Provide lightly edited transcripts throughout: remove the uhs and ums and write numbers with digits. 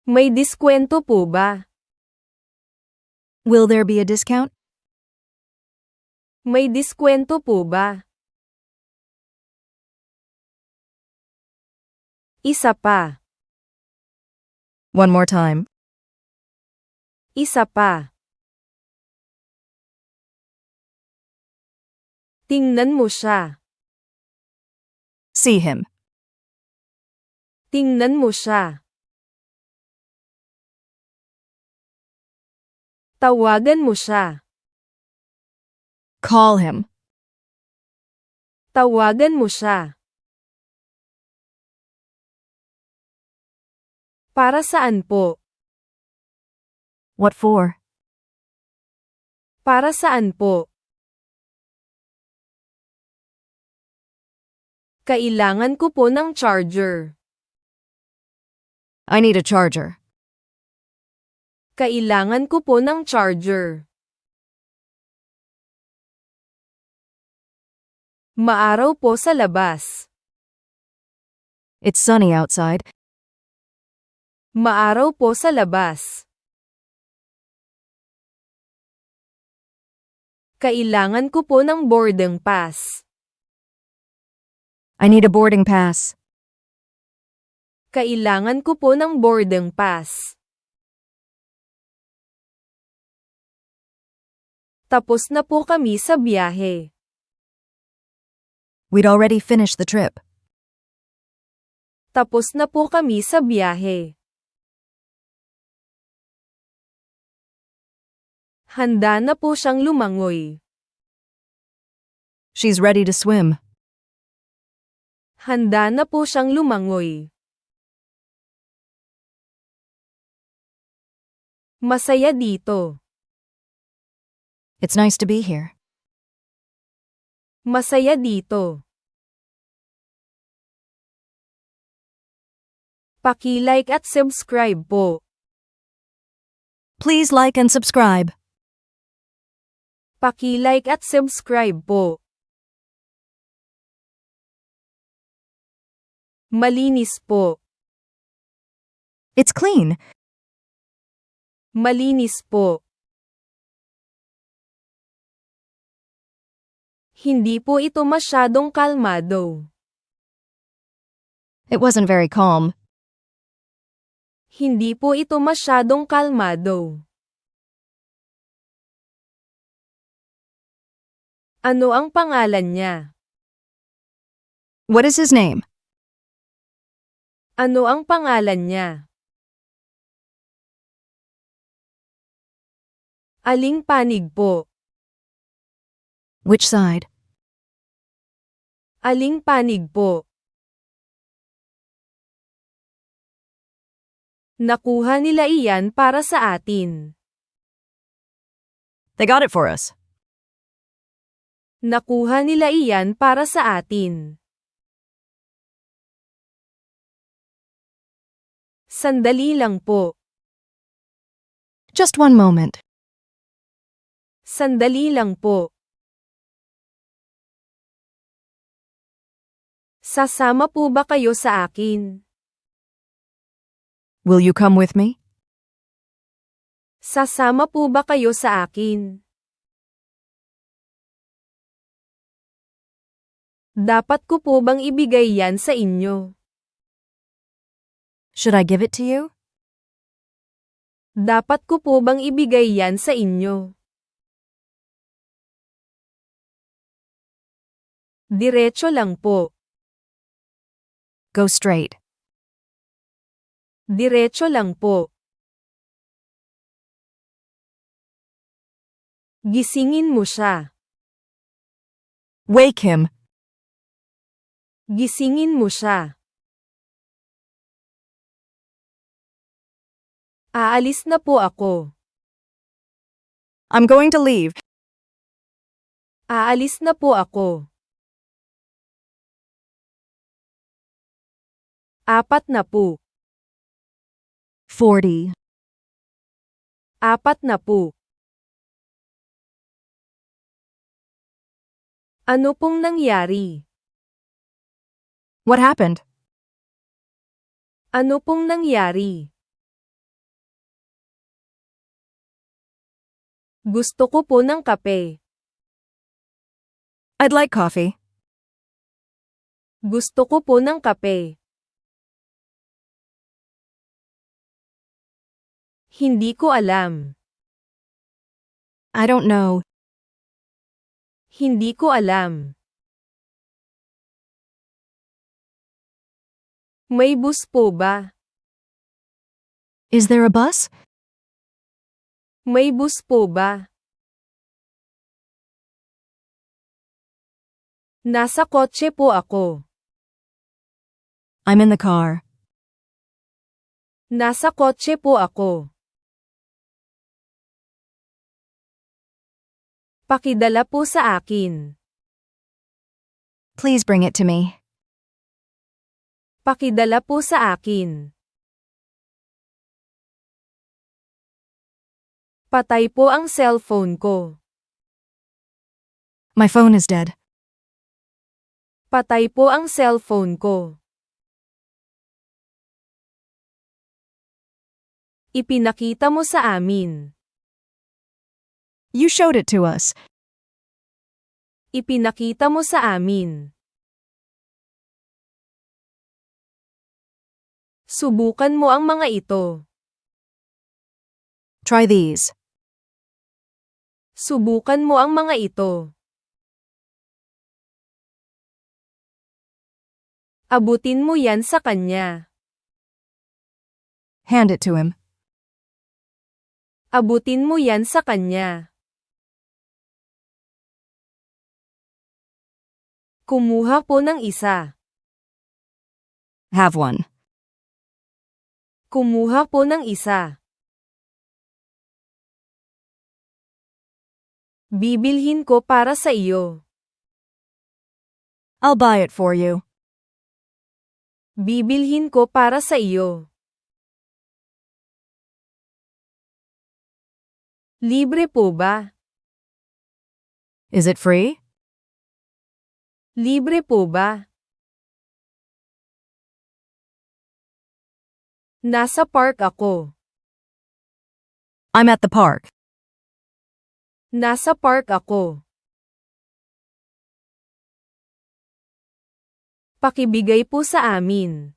May diskwento po ba? Will there be a discount? May diskwento po ba? Isa pa. One more time. Isa pa. Tingnan mo siya. See him. Tingnan mo siya. Tawagan mo siya. Call him. Tawagan mo siya. Para saan po? What for? Para saan po? Kailangan ko po ng charger. I need a charger. Kailangan ko po ng charger. Maaraw po sa labas. It's sunny outside. Maaraw po sa labas. Kailangan ko po ng boarding pass. I need a boarding pass. Kailangan ko po ng boarding pass. Tapos na po kami sa biyahe. We'd already finished the trip. Tapos na po kami sa biyahe. Handa na po siyang lumangoy. She's ready to swim. Handa na po siyang lumangoy. Masaya dito. It's nice to be here. Masaya dito. Paki-like at subscribe po. Please like and subscribe. Paki-like at subscribe po. Malinis po. It's clean. Malinis po. Hindi po ito masyadong kalmado. It wasn't very calm. Hindi po ito masyadong kalmado. Ano ang pangalan niya? What is his name? Ano ang pangalan niya? Aling panig po? Which side? Aling panig po? Nakuha nila iyan para sa atin. They got it for us. Nakuha nila iyan para sa atin. Sandali lang po. Just one moment. Sandali lang po. Sasama po ba kayo sa akin? Will you come with me? Sasama po ba kayo sa akin? Dapat ko po bang ibigay yan sa inyo? Should I give it to you? Dapat ko po bang ibigay yan sa inyo? Diretso lang po. Go straight. Diretso lang po. Gisingin mo siya. Wake him. Gisingin mo siya. Aalis na po ako. I'm going to leave. Aalis na po ako. 4 na po. 40. 4 na po. Ano pong nangyari? What happened? Ano pong nangyari? Gusto ko po ng kape. I'd like coffee. Gusto ko po ng kape. Hindi ko alam. I don't know. Hindi ko alam. May bus po ba? Is there a bus? May bus po ba? Nasa kotse po ako. I'm in the car. Nasa kotse po ako. Pakidala po sa akin. Please bring it to me. Pakidala po sa akin. Patay po ang cellphone ko. My phone is dead. Patay po ang cellphone ko. Ipinakita mo sa amin. You showed it to us. Ipinakita mo sa amin. Subukan mo ang mga ito. Try these. Subukan mo ang mga ito. Abutin mo yan sa kanya. Hand it to him. Abutin mo yan sa kanya. Kumuha po ng isa. Have one. Kumuha po ng isa. Bibilhin ko para sa iyo. I'll buy it for you. Bibilhin ko para sa iyo. Libre po ba? Is it free? Libre po ba? Nasa park ako. I'm at the park. Nasa park ako. Pakibigay po sa amin.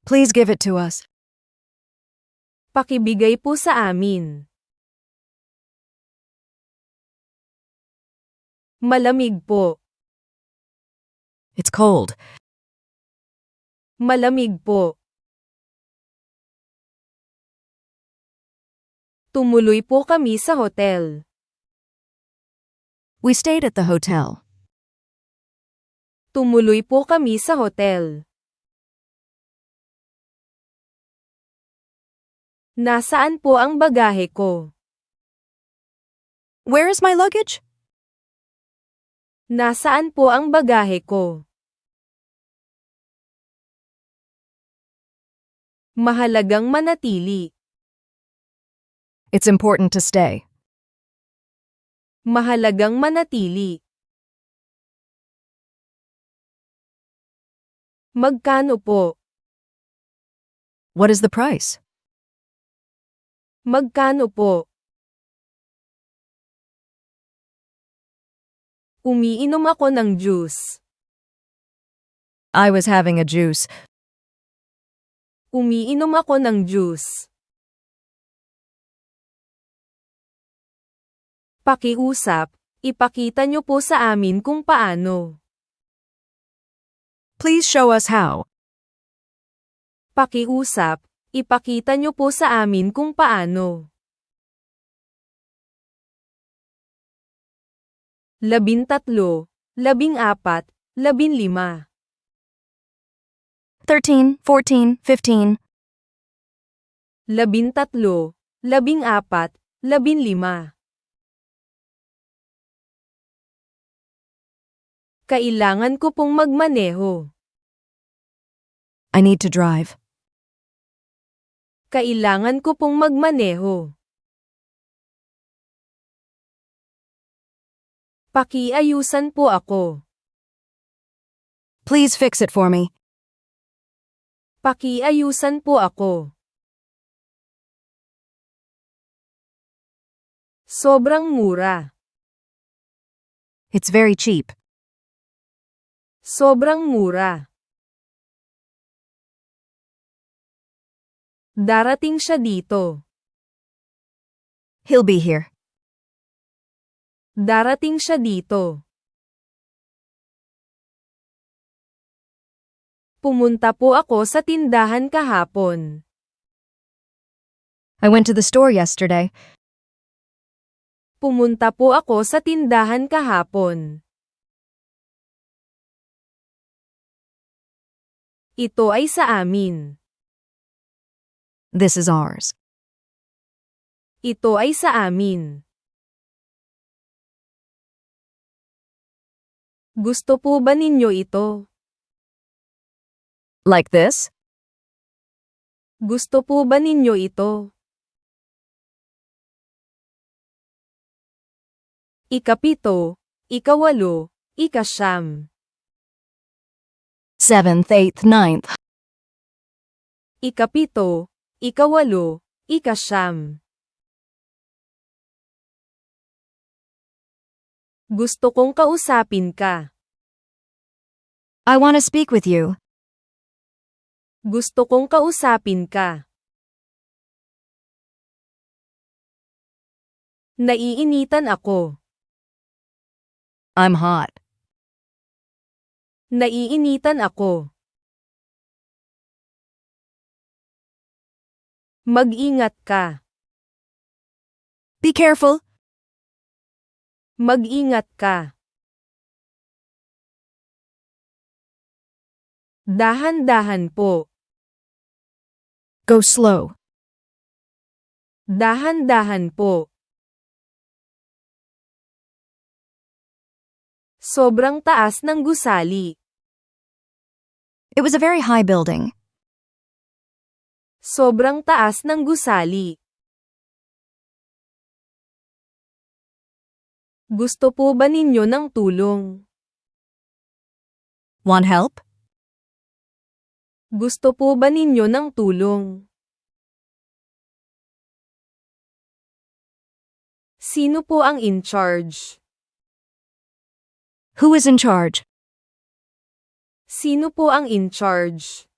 Please give it to us. Pakibigay po sa amin. Malamig po. It's cold. Malamig po. Tumuloy po kami sa hotel. We stayed at the hotel. Tumuloy po kami sa hotel. Nasaan po ang bagahe ko? Where is my luggage? Nasaan po ang bagahe ko? Mahalagang manatili. It's important to stay. Mahalagang manatili. Magkano po? What is the price? Magkano po? Umiinom ako ng juice. I was having a juice. Umiinom ako ng juice. Pakiusap, ipakita niyo po sa amin kung paano. Please show us how. Pakiusap, ipakita niyo po sa amin kung paano. 13, 14, 15. 13, 14, 15. 13, 14, 15. Kailangan ko pong magmaneho. I need to drive. Kailangan ko pong magmaneho. Pakiayusan po ako. Please fix it for me. Pakiayusan po ako. Sobrang mura. It's very cheap. Sobrang mura. Darating siya dito. He'll be here. Darating siya dito. Pumunta po ako sa tindahan kahapon. I went to the store yesterday. Pumunta po ako sa tindahan kahapon. Ito ay sa amin. This is ours. Ito ay sa amin. Gusto po ba ninyo ito? Like this? Gusto po ba ninyo ito? Ikapito, ikawalo, ikasyam. 7th, 8th, 9th. Ikapito, ikawalo, ikasyam. Gusto kong kausapin ka. I want to speak with you. Gusto kong kausapin ka. Naiinitan ako. I'm hot. Naiinitan ako. Mag-ingat ka. Be careful. Mag-ingat ka. Dahan-dahan po. Go slow. Dahan-dahan po. Sobrang taas ng gusali. It was a very high building. Sobrang taas ng gusali. Gusto po ba ninyo ng tulong? Want help? Gusto po ba ninyo ng tulong? Sino po ang in charge? Who is in charge? Sino po ang in charge?